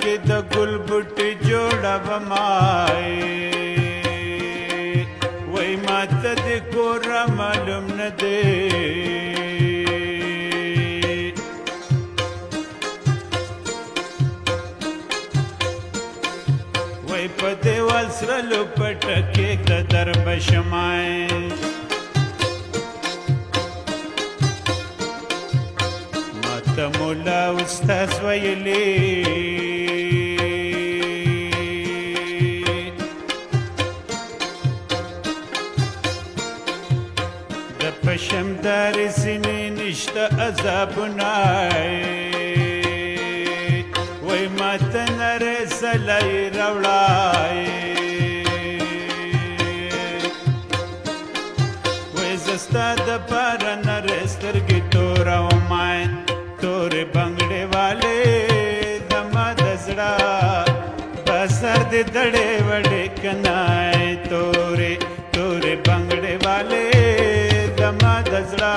کې د ګل بوټي جوړومای وای ماته د کور معلوم نه دی وای په دیوال سره لپټه کې د درب شمای ماته مولا استاد ویلی د پشمدار سینې نشته عذابونه وای ماته نری سلی راوړای وای زستا د پاره نری سترګې تورومای تورې بنګړې والې زما د زړه بسر دې دړې وړې کنای تورې تورې بنګړې والې زما د زړه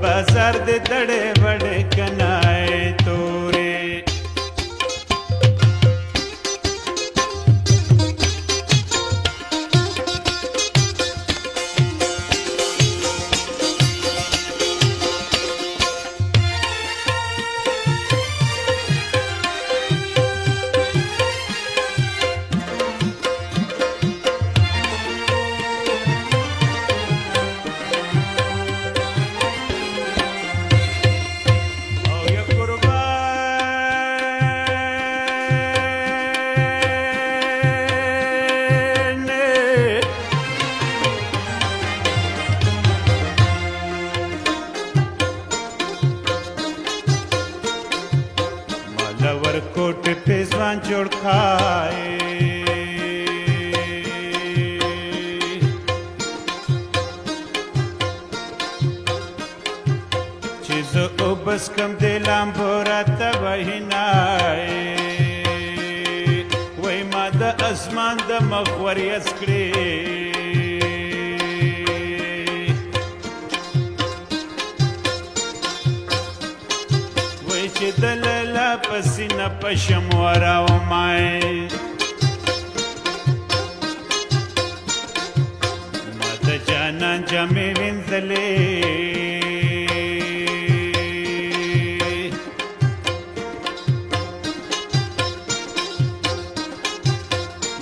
بسر دې دړې وړې کنای تورې ورکوټ پیزوان جوړ کھائے چیز او بس کم دلام بورات وحینائے وی ما دا اسمان دا مخوری اسکڑی چې دللا پسینه پشم وراومای ما د جانان جامې وینځلې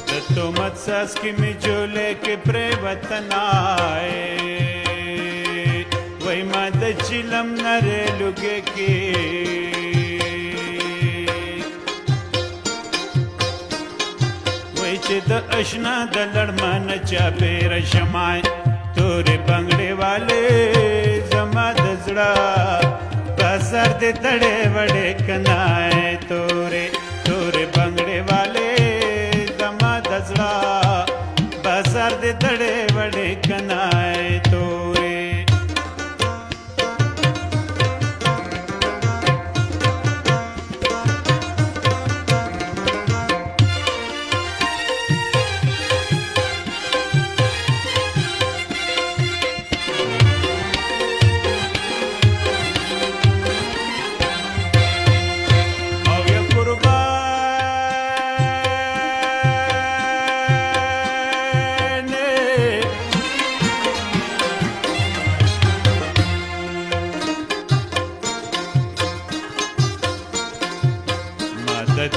د تومت ساس کې می جولې کې پرې وطن آئے وای ما د چلم نره لګې کې چې د اشنا د لړمان چا پیر شمای تورې بنگړې والے زما د زړه بازار دې تړې وړې کنای تورې تورې بنگړې والے زما د زړه بازار دې تړې وړې کنای تورې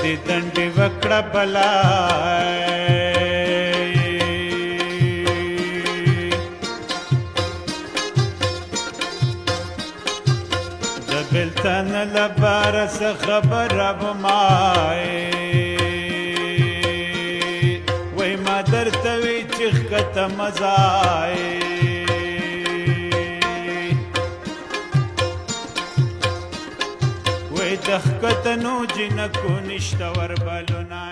دې دندې وکړه بلای د بلتن لپاره څه خبره ومای وای ما درته وی چې ښکته مزای د ښکتنو جنکو نشته وربلونه